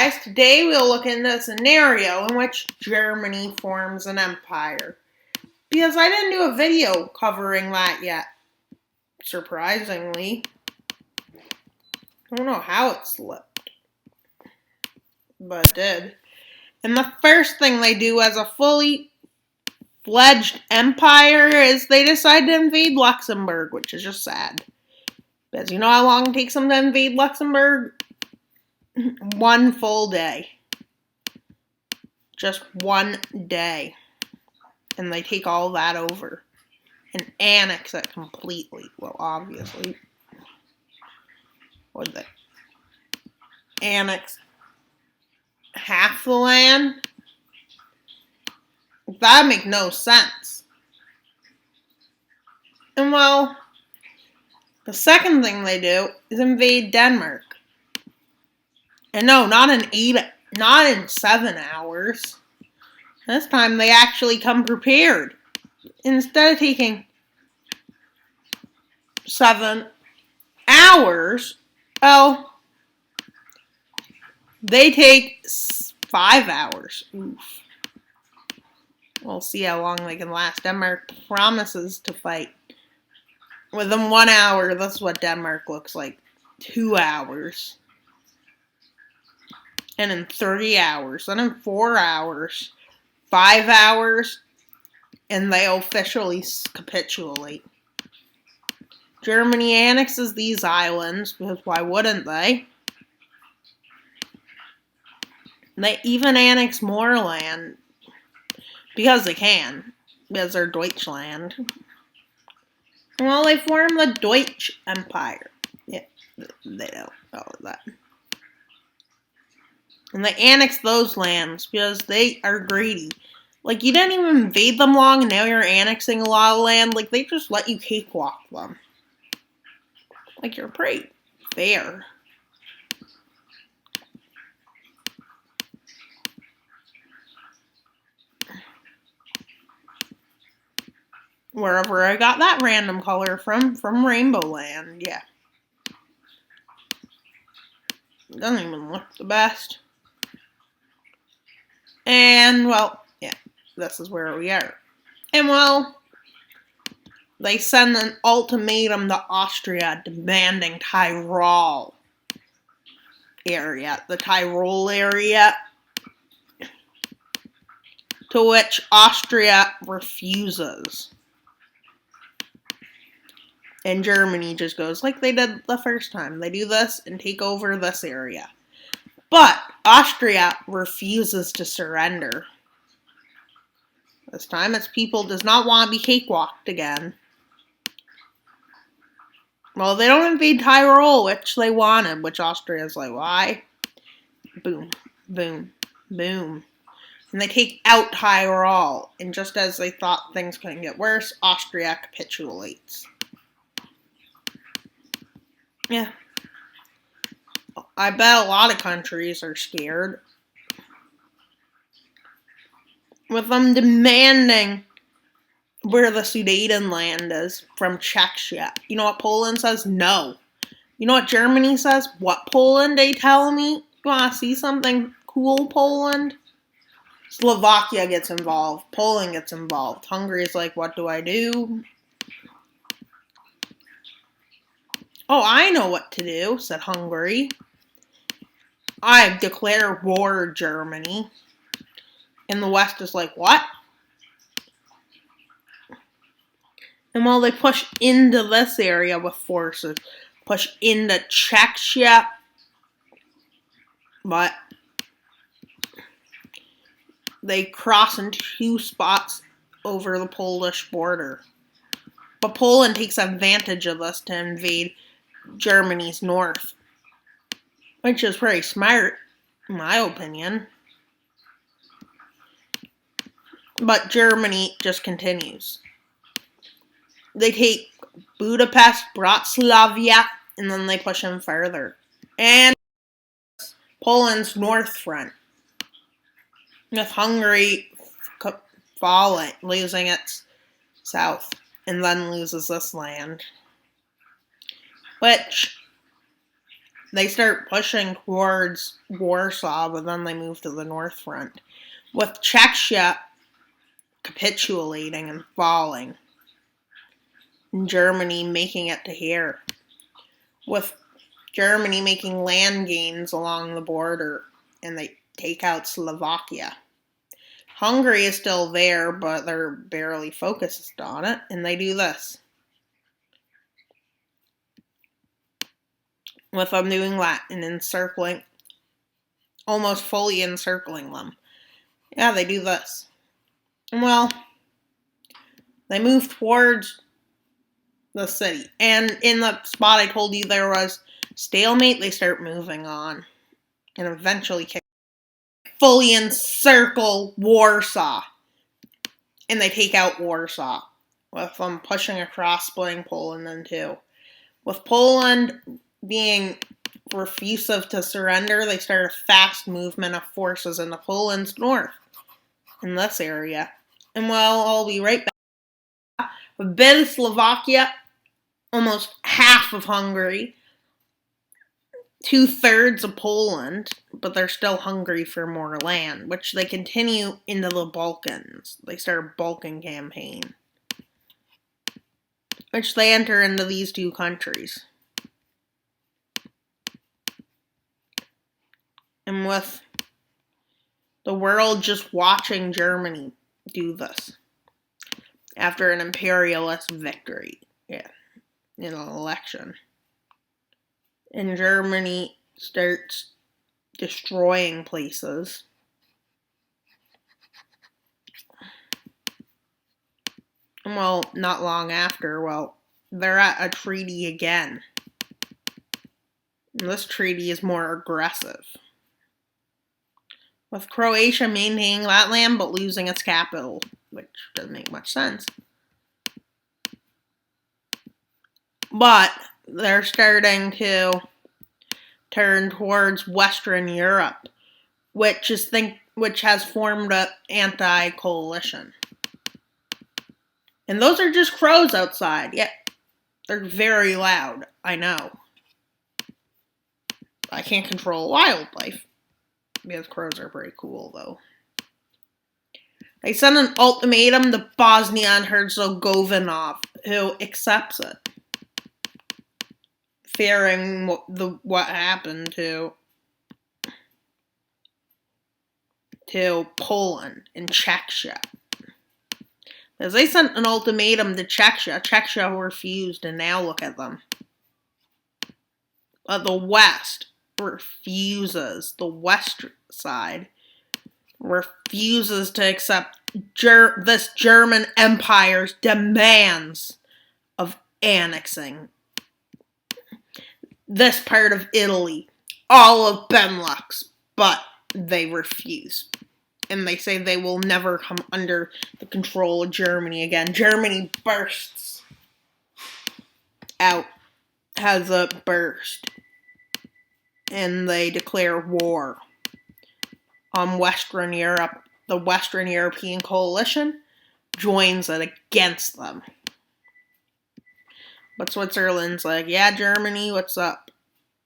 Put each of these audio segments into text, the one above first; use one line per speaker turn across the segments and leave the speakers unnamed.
guys, today we'll look into a scenario in which Germany forms an empire. Because I didn't do a video covering that yet, surprisingly. I don't know how it slipped, but it did. And the first thing they do as a fully fledged empire is they decide to invade Luxembourg, which is just sad. Because you know how long it takes them to invade Luxembourg? 1 full day. Just 1 day. And they take all that over and annex it completely. Well, obviously. Would they annex half the land? That would make no sense. And well, the second thing they do is invade Denmark. And no, not in 7 hours. This time they actually come prepared. Instead of taking 7 hours, well, they take 5 hours. Oof. We'll see how long they can last. Denmark promises to fight. Within 1 hour, this is what Denmark looks like. 2 hours. And in 3 hours. Then in 4 hours. 5 hours. And they officially capitulate. Germany annexes these islands, because why wouldn't they? They even annex more land. Because they can. Because they're Deutschland. Well, they form the Deutsche Empire. Yeah, they don't know that. And they annex those lands because they are greedy. Like, you didn't even invade them long, and now you're annexing a lot of land. Like, they just let you cakewalk them. Like, you're pretty fair. Wherever I got that random color from Rainbow Land, yeah. It doesn't even look the best. And, well, yeah, this is where we are. And, well, they send an ultimatum to Austria demanding Tyrol area. The Tyrol area, to which Austria refuses. And Germany just goes like they did the first time. They do this and take over this area. But Austria refuses to surrender. This time its people does not want to be cakewalked again. Well, they don't invade Tyrol, which they wanted, which Austria's like, why? Boom, boom, boom. And they take out Tyrol. And just as they thought things couldn't get worse, Austria capitulates. Yeah. I bet a lot of countries are scared. With them demanding where the Sudetenland is from Czechia. You know what Poland says? No. You know what Germany says? What Poland, they tell me? You want to see something cool, Poland? Slovakia gets involved. Poland gets involved. Hungary's like, what do I do? Oh, I know what to do, said Hungary. I declare war, Germany. And the West is like, what? And while they push into this area with forces, push into Czechia, but they cross in 2 spots over the Polish border. But Poland takes advantage of this to invade Germany's north, which is pretty smart, in my opinion. But Germany just continues. They take Budapest, Bratislava, and then they push in further. And Poland's north front, with Hungary falling, losing its south, and then loses this land. Which they start pushing towards Warsaw, but then they move to the North Front, with Czechia capitulating and falling, and Germany making it to here, with Germany making land gains along the border, and they take out Slovakia. Hungary is still there, but they're barely focused on it, and they do this. With them doing that and encircling, almost fully encircling them. Yeah, they do this. Well, they move towards the city. And in the spot I told you there was stalemate, they start moving on. And eventually fully encircle Warsaw. And they take out Warsaw. With them pushing across, splitting Poland in two. With Poland being refusive to surrender, they start a fast movement of forces into Poland's north, in this area. And well, I'll be right back. A bit of Slovakia, almost half of Hungary, 2/3 of Poland, but they're still hungry for more land, which they continue into the Balkans. They start a Balkan campaign, which they enter into these two countries. And with the world just watching Germany do this after an imperialist victory, in an election. And Germany starts destroying places. And well, not long after, they're at a treaty again. And this treaty is more aggressive, with Croatia maintaining that land but losing its capital, which doesn't make much sense. But they're starting to turn towards Western Europe, which has formed an anti-coalition. And those are just crows outside. Yeah, they're very loud, I know. I can't control wildlife. Because crows are pretty cool, though. They send an ultimatum to Bosnia and Herzegovina, who accepts it, fearing what happened to Poland and Czechia. As they sent an ultimatum to Czechia refused, and now look at them. The West refuses, the West side refuses to accept this German Empire's demands of annexing this part of Italy, all of Benelux, but they refuse. And they say they will never come under the control of Germany again. Germany bursts out, has a burst, and they declare war on Western Europe. The Western European coalition joins it against them. But Switzerland's like, yeah, Germany, what's up?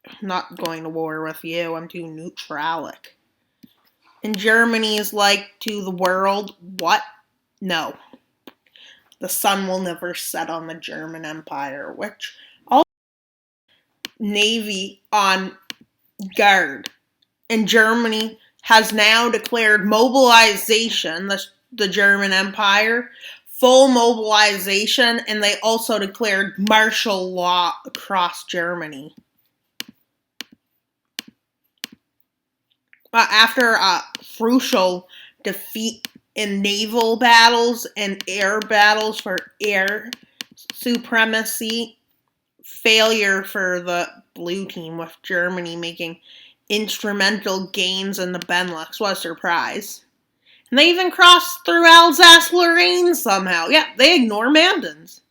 I'm not going to war with you. I'm too neutralic. And Germany is like to the world, what? No. The sun will never set on the German Empire, which all Navy on guard. And Germany has now declared mobilization, the German Empire, full mobilization, and they also declared martial law across Germany. After a crucial defeat in naval battles and air battles for air supremacy, failure for the blue team, with Germany making instrumental gains in the Benelux, what a surprise. And they even crossed through Alsace-Lorraine somehow. Yeah, they ignore mountains.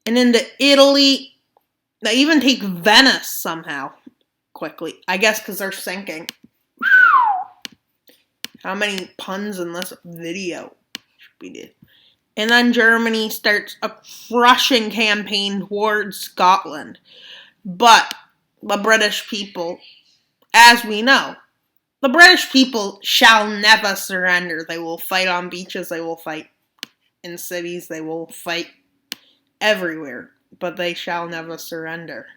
And into Italy, they even take Venice somehow. Quickly. I guess because they're sinking. How many puns in this video should we do? And then Germany starts a crushing campaign towards Scotland. But the British people, as we know, the British people shall never surrender. They will fight on beaches, they will fight in cities, they will fight everywhere, but they shall never surrender.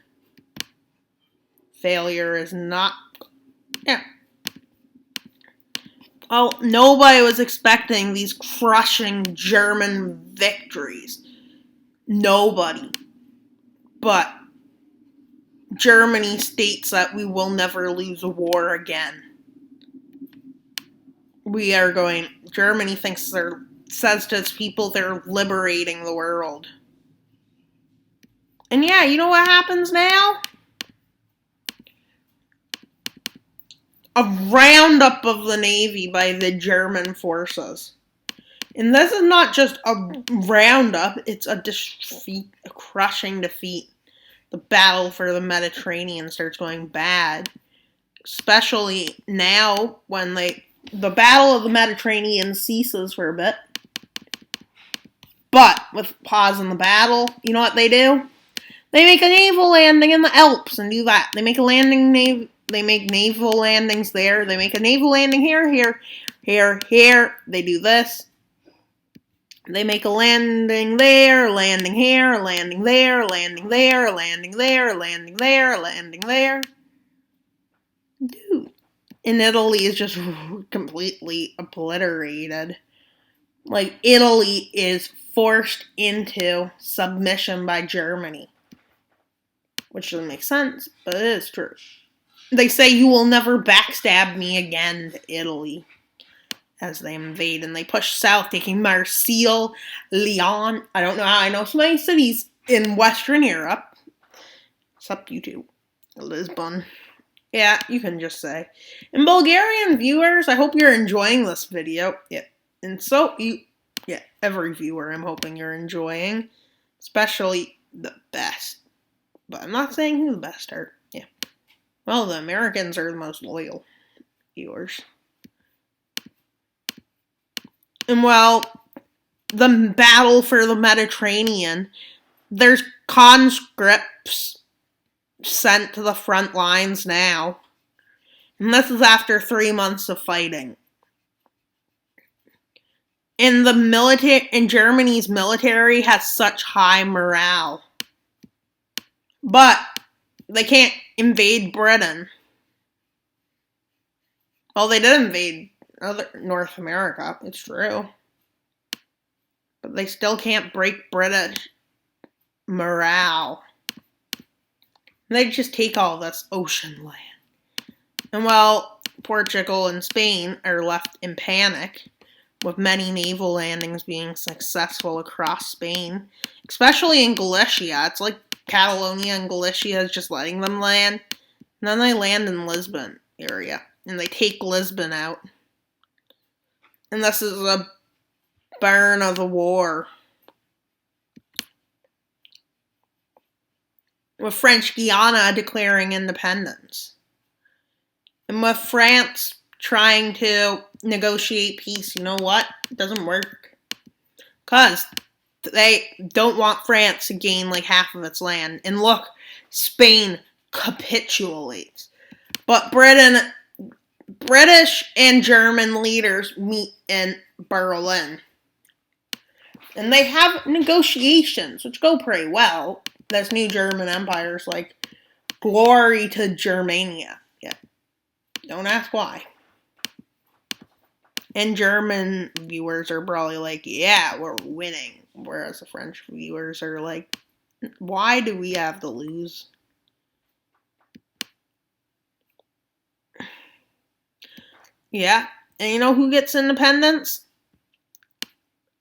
Failure is not. Yeah. Oh, nobody was expecting these crushing German victories. Nobody. But Germany states that we will never lose a war again. Germany says to its people they're liberating the world. And yeah, you know what happens now? A roundup of the Navy by the German forces. And this is not just a roundup, it's a crushing defeat. The battle for the Mediterranean starts going bad. Especially now when the Battle of the Mediterranean ceases for a bit. But with pause in the battle, you know what they do? They make a naval landing in the Alps and do that. They make naval landings there. They make a naval landing here. They do this. They make a landing there, a landing here, a landing there, a landing there, a landing there, a landing there, a landing there. Dude. And Italy is just completely obliterated. Like, Italy is forced into submission by Germany. Which doesn't make sense, but it is true. They say you will never backstab me again to Italy. As they invade and they push south, taking Marseille, Lyon. I don't know how I know so many cities in Western Europe. Except you two. Lisbon. Yeah, you can just say. And Bulgarian viewers, I hope you're enjoying this video. Yeah. And every viewer I'm hoping you're enjoying. Especially the best. But I'm not saying who the best are. Yeah. Well, the Americans are the most loyal viewers. And well, the battle for the Mediterranean, there's conscripts sent to the front lines now. And this is after 3 months of fighting. And Germany's military has such high morale. But they can't invade Britain. Well, they did invade North America, it's true. But they still can't break British morale. They just take all this ocean land. And well, Portugal and Spain are left in panic, with many naval landings being successful across Spain, especially in Galicia. It's like Catalonia and Galicia is just letting them land. And then they land in Lisbon area, and they take Lisbon out. And this is a burn of the war. With French Guiana declaring independence. And with France trying to negotiate peace, you know what? It doesn't work. Because they don't want France to gain like half of its land. And look, Spain capitulates. But British and German leaders meet in Berlin. And they have negotiations, which go pretty well. This new German empire is like, glory to Germania. Yeah. Don't ask why. And German viewers are probably like, yeah, we're winning. Whereas the French viewers are like, why do we have to lose? Yeah. And you know who gets independence?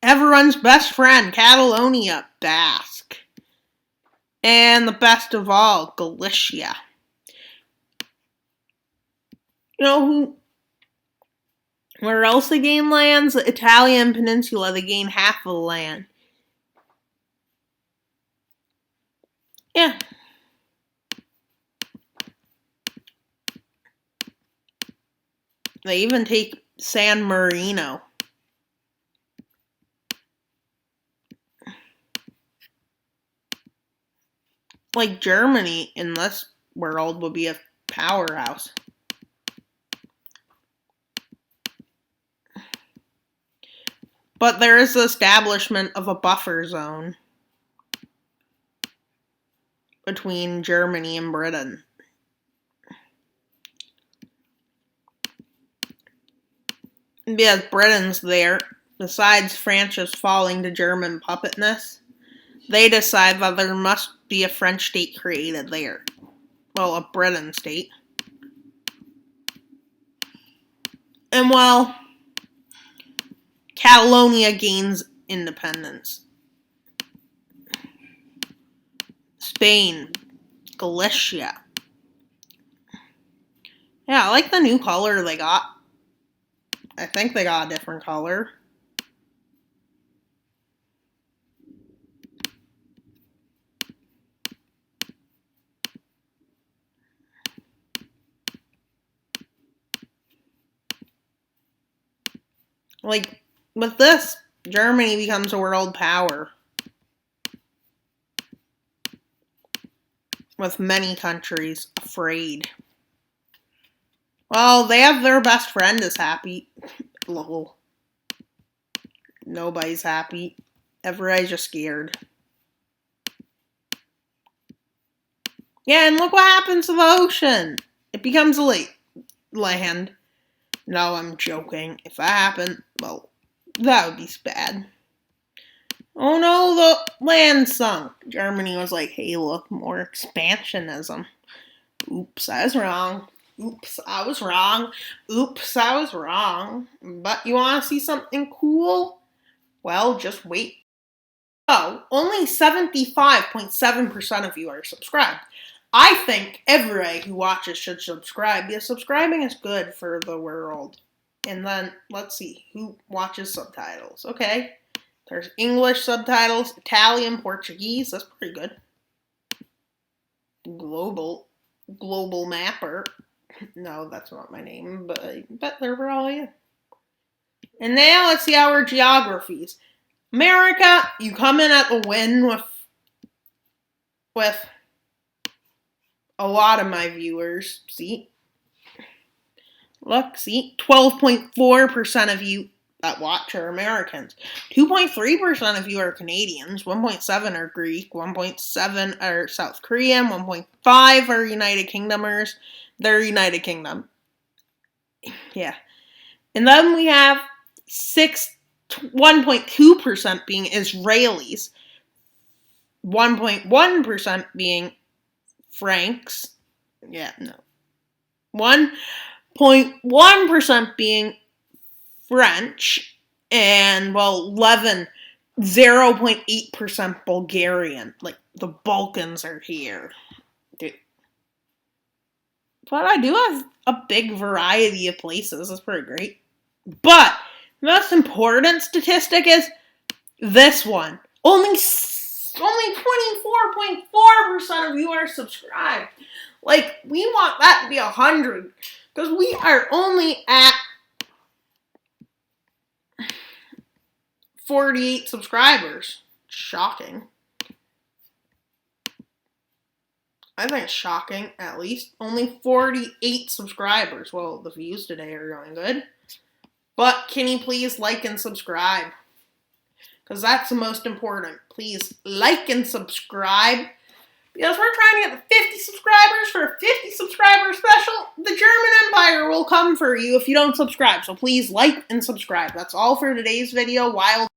Everyone's best friend, Catalonia, Basque. And the best of all, Galicia. You know where else they gain lands? The Italian peninsula, they gain half of the land. Yeah. They even take San Marino. Like Germany in this world would be a powerhouse. But there is the establishment of a buffer zone between Germany and Britain. Because Britain's there, besides France's falling to German puppetness, they decide that there must be a French state created there. Well, a Britain state. And well, Catalonia gains independence. Spain, Galicia. Yeah, I like the new color they got. I think they got a different color. Like, with this, Germany becomes a world power. With many countries afraid. Well, they have their best friend is happy. Lol. Nobody's happy. Everybody's just scared. Yeah, and look what happens to the ocean. It becomes a land. No, I'm joking. If that happened, well, that would be bad. Oh no, the land sunk. Germany was like, hey, look, more expansionism. Oops, I was wrong. Oops, I was wrong. Oops, I was wrong. But you want to see something cool? Well, just wait. Oh, only 75.7% of you are subscribed. I think everybody who watches should subscribe because subscribing is good for the world. And then, let's see, who watches subtitles? Okay, there's English subtitles, Italian, Portuguese, that's pretty good. Global Mapper. No, that's not my name, but I bet they're probably in. And now let's see our geographies. America, you come in at the win with a lot of my viewers. See? Look, see? 12.4% of you that watch are Americans. 2.3% of you are Canadians. 1.7% are Greek. 1.7% are South Korean. 1.5% are United Kingdomers. They're United Kingdom. Yeah. And then we have 1.2% being Israelis. 1.1% being Franks. Yeah, no. 1.1% being French. And, well, 0.8% Bulgarian. Like, the Balkans are here. Dude. But I do have a big variety of places. That's pretty great. But the most important statistic is this one. Only 24.4% of you are subscribed. Like, we want that to be 100. Because we are only at 48 subscribers. Shocking. I think it's shocking, at least. Only 48 subscribers. Well, the views today are going good. But can you please like and subscribe? Because that's the most important. Please like and subscribe. Because we're trying to get the 50 subscribers for a 50 subscriber special. The German Empire will come for you if you don't subscribe. So please like and subscribe. That's all for today's video. Wild